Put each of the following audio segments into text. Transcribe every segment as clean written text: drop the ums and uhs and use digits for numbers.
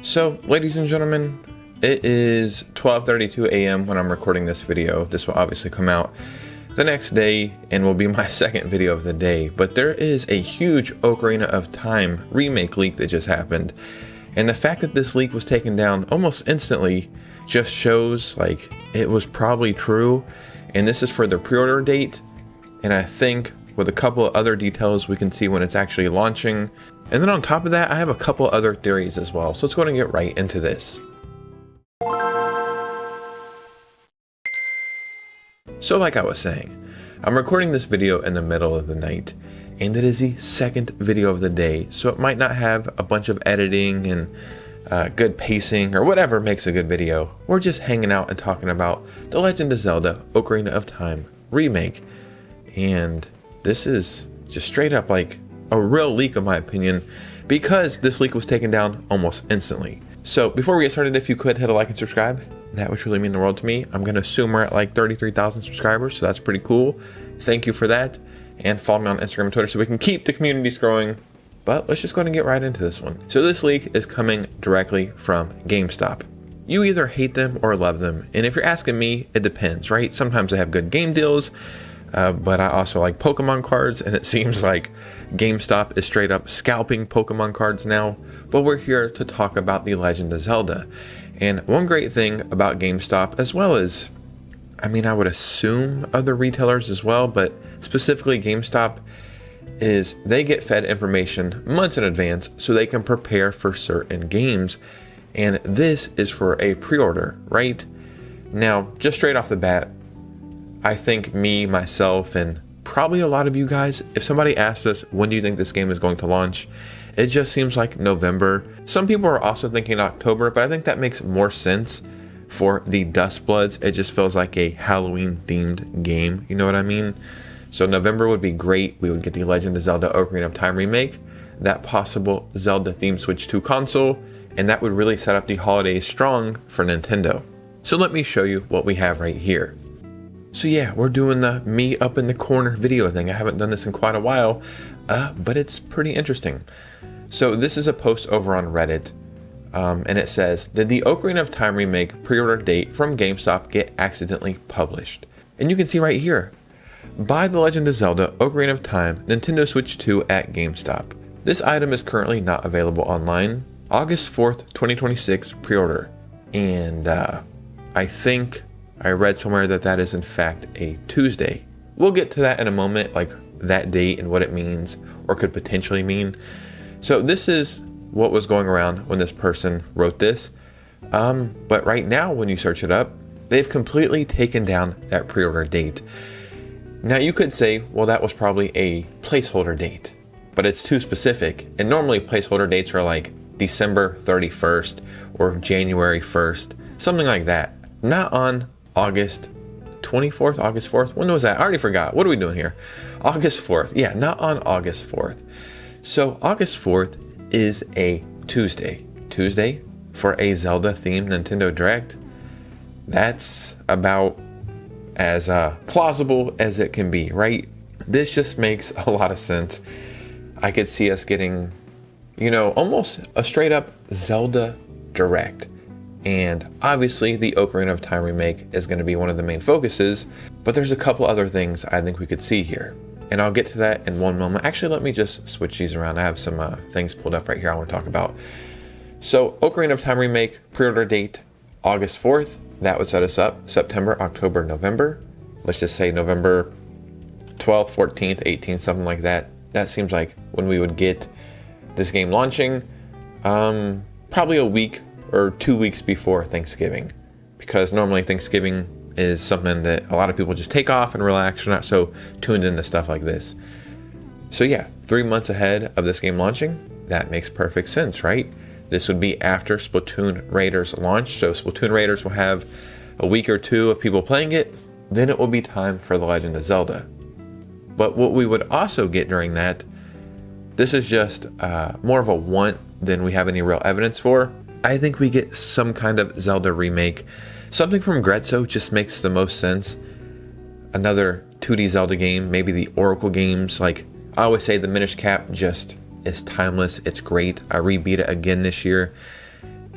So, ladies and gentlemen, it is 12:32 a.m. when I'm recording this video. This will obviously come out the next day and will be my second video of the day. But there is a huge Ocarina of Time remake leak that just happened. And the fact that this leak was taken down almost instantly just shows like it was probably true. And this is for the pre-order date. And I think with a couple of other details we can see when it's actually launching. And then on top of that, I have a couple other theories as well. So let's go ahead and get right into this. So like I was saying, I'm recording this video in the middle of the night, and it is the second video of the day. So it might not have a bunch of editing and good pacing or whatever makes a good video. We're just hanging out and talking about The Legend of Zelda Ocarina of Time Remake. And this is just straight up like a real leak in my opinion, because this leak was taken down almost instantly. So before we get started, if you could hit a like and subscribe, that would really mean the world to me. I'm gonna assume we're at like 33,000 subscribers, so that's pretty cool. Thank you for that. And follow me on Instagram and Twitter so we can keep the communities growing. But let's just go ahead and get right into this one. So this leak is coming directly from GameStop. You either hate them or love them. And if you're asking me, it depends, right? Sometimes they have good game deals, but I also like Pokemon cards, and it seems like GameStop is straight up scalping Pokemon cards now. But we're here to talk about The Legend of Zelda. And one great thing about GameStop, as well as, I mean, I would assume other retailers as well, but specifically GameStop, is they get fed information months in advance so they can prepare for certain games. And this is for a pre-order, right? Now, just straight off the bat, I think me, myself, and probably a lot of you guys, if somebody asked us, when do you think this game is going to launch? It just seems like November. Some people are also thinking October, but I think that makes more sense for the Dust Bloods. It just feels like a Halloween themed game. You know what I mean? So November would be great. We would get the Legend of Zelda Ocarina of Time remake, that possible Zelda themed Switch 2 console, and that would really set up the holidays strong for Nintendo. So let me show you what we have right here. So yeah, we're doing the me up in the corner video thing. I haven't done this in quite a while, but it's pretty interesting. So this is a post over on Reddit, and it says, did the Ocarina of Time remake pre-order date from GameStop get accidentally published? And you can see right here, buy The Legend of Zelda Ocarina of Time Nintendo Switch 2 at GameStop. This item is currently not available online. August 4th, 2026 pre-order. And I think I read somewhere that that is in fact a Tuesday. We'll get to that in a moment, like that date and what it means or could potentially mean. So this is what was going around when this person wrote this. But right now when you search it up, they've completely taken down that pre-order date. Now you could say, well, that was probably a placeholder date, but it's too specific. And normally placeholder dates are like December 31st or January 1st, something like that. Not on August 24th, August 4th. When was that? I already forgot. What are we doing here? August 4th. Yeah, not on August 4th. So August 4th is a Tuesday. Tuesday for a Zelda themed Nintendo Direct. That's about as plausible as it can be, right? This just makes a lot of sense. I could see us getting, you know, almost a straight up Zelda Direct. And obviously the Ocarina of Time remake is going to be one of the main focuses, but there's a couple other things I think we could see here. And I'll get to that in one moment. Actually, let me just switch these around. I have some things pulled up right here I want to talk about. So Ocarina of Time remake, pre-order date, August 4th. That would set us up September, October, November. Let's just say November 12th, 14th, 18th, something like that. That seems like when we would get this game launching. Probably a week or 2 weeks before Thanksgiving, because normally Thanksgiving is something that a lot of people just take off and relax. They're not so tuned into stuff like this. So yeah, 3 months ahead of this game launching, that makes perfect sense, right? This would be after Splatoon Raiders launch. So Splatoon Raiders will have a week or two of people playing it. Then it will be time for The Legend of Zelda. But what we would also get during that, this is just more of a want than we have any real evidence for. I think we get some kind of Zelda remake. Something from Grezzo just makes the most sense. Another 2D Zelda game, maybe the Oracle games. Like I always say, the Minish Cap just is timeless. It's great. I rebeat it again this year.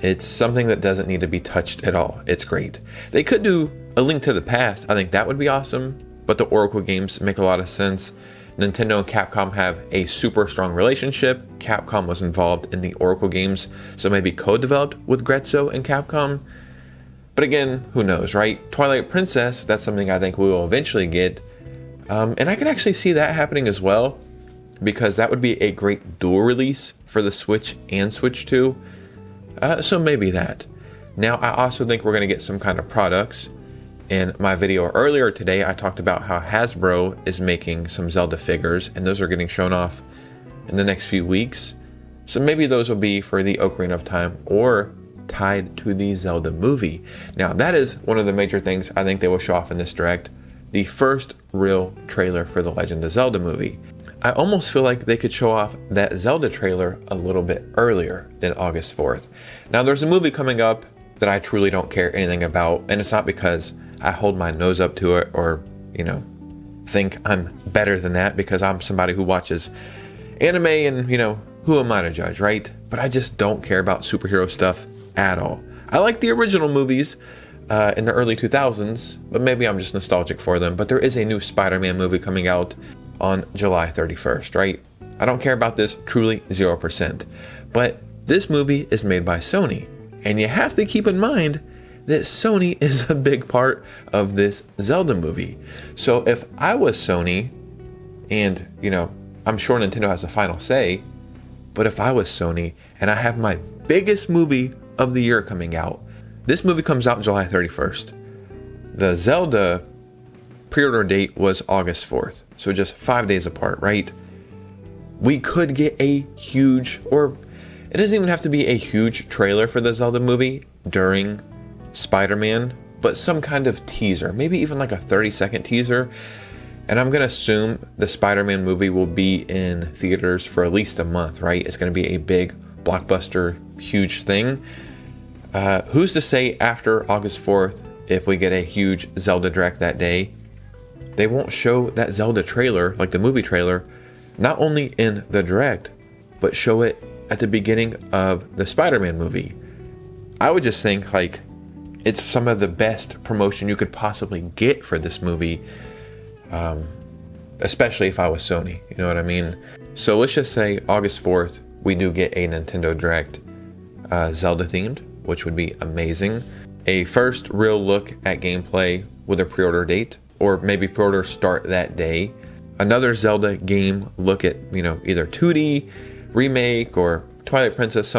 It's something that doesn't need to be touched at all. It's great. They could do A Link to the Past. I think that would be awesome, but the Oracle games make a lot of sense. Nintendo and Capcom have a super strong relationship. Capcom was involved in the Oracle games, so maybe co-developed with Grezzo and Capcom. But again, who knows, right? Twilight Princess, that's something I think we will eventually get. And I can actually see that happening as well, because that would be a great dual release for the Switch and Switch 2. So maybe that. Now, I also think we're going to get some kind of products. In my video earlier today, I talked about how Hasbro is making some Zelda figures, and those are getting shown off in the next few weeks. So maybe those will be for the Ocarina of Time or tied to the Zelda movie. Now, that is one of the major things I think they will show off in this Direct. The first real trailer for the Legend of Zelda movie. I almost feel like they could show off that Zelda trailer a little bit earlier than August 4th. Now, there's a movie coming up that I truly don't care anything about, and it's not because I hold my nose up to it or, think I'm better than that, because I'm somebody who watches anime and, who am I to judge, right? But I just don't care about superhero stuff at all. I like the original movies in the early 2000s, but maybe I'm just nostalgic for them. But there is a new Spider-Man movie coming out on July 31st, right? I don't care about this, truly 0%. But this movie is made by Sony, and you have to keep in mind that Sony is a big part of this Zelda movie. So if I was Sony, and, I'm sure Nintendo has the final say, but if I was Sony and I have my biggest movie of the year coming out, this movie comes out July 31st. The Zelda pre-order date was August 4th, so just 5 days apart, right? We could get a huge, or it doesn't even have to be a huge trailer for the Zelda movie during Spider-Man, but some kind of teaser, maybe even like a 30-second teaser. And I'm going to assume the Spider-Man movie will be in theaters for at least a month, right? It's going to be a big blockbuster, huge thing. Who's to say after August 4th, if we get a huge Zelda Direct that day, they won't show that Zelda trailer, like the movie trailer, not only in the Direct, but show it at the beginning of the Spider-Man movie. I would just think, it's some of the best promotion you could possibly get for this movie, especially if I was Sony, you know what I mean? So let's just say August 4th, we do get a Nintendo Direct Zelda themed, which would be amazing. A first real look at gameplay with a pre-order date, or maybe pre-order start that day. Another Zelda game look at, either 2D, Remake, or Twilight Princess,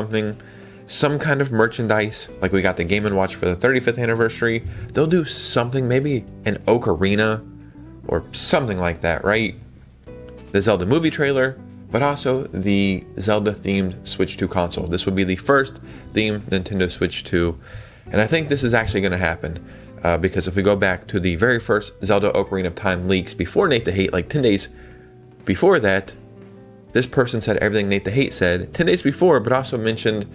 some kind of merchandise, like we got the Game & Watch for the 35th anniversary. They'll do something, maybe an Ocarina or something like that, right? The Zelda movie trailer, but also the Zelda themed Switch 2 console. This would be the first themed Nintendo Switch 2. And I think this is actually going to happen because if we go back to the very first Zelda Ocarina of Time leaks before Nate the Hate, like 10 days before that, this person said everything Nate the Hate said 10 days before, but also mentioned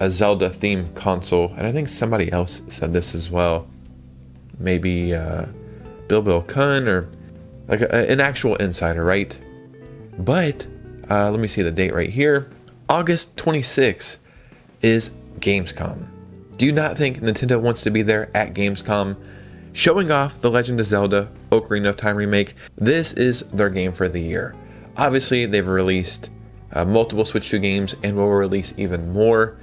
a Zelda themed console, and I think somebody else said this as well. Maybe Bill Kunn, or like an actual insider, right? But let me see the date right here. August 26th is Gamescom. Do you not think Nintendo wants to be there at Gamescom, showing off The Legend of Zelda Ocarina of Time Remake? This is their game for the year. Obviously, they've released multiple Switch 2 games and will release even more,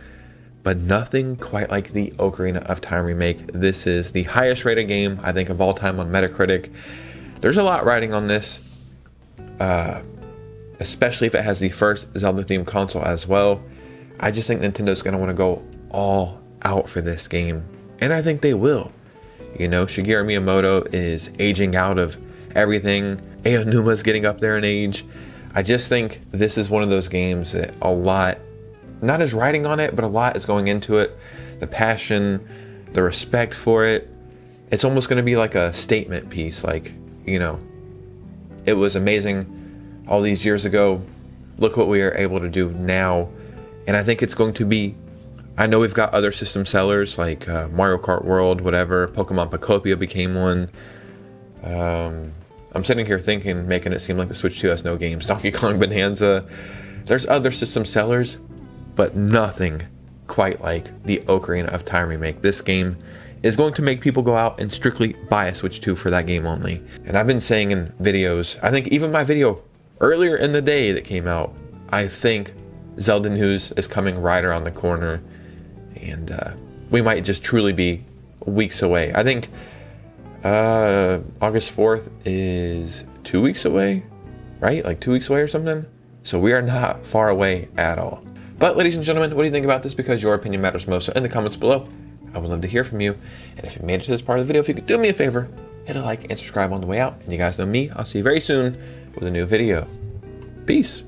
but nothing quite like the Ocarina of Time Remake. This is the highest rated game, I think, of all time on Metacritic. There's a lot riding on this, especially if it has the first Zelda themed console as well. I just think Nintendo's going to want to go all out for this game, and I think they will. Shigeru Miyamoto is aging out of everything. Aonuma's getting up there in age. I just think this is one of those games that a lot, not as riding on it, but a lot is going into it. The passion, the respect for it. It's almost going to be like a statement piece. It was amazing all these years ago. Look what we are able to do now. And I think it's going to be, I know we've got other system sellers like Mario Kart World, whatever. Pokemon Pocopia became one. I'm sitting here thinking, making it seem like the Switch 2 has no games. Donkey Kong Bonanza. There's other system sellers, but nothing quite like the Ocarina of Time remake. This game is going to make people go out and strictly buy a Switch 2 for that game only. And I've been saying in videos, I think even my video earlier in the day that came out, I think Zelda news is coming right around the corner, and we might just truly be weeks away. I think August 4th is 2 weeks away, right? Like 2 weeks away or something. So we are not far away at all. But ladies and gentlemen, what do you think about this? Because your opinion matters most. So in the comments below, I would love to hear from you. And if you made it to this part of the video, if you could do me a favor, hit a like and subscribe on the way out. And you guys know me. I'll see you very soon with a new video. Peace.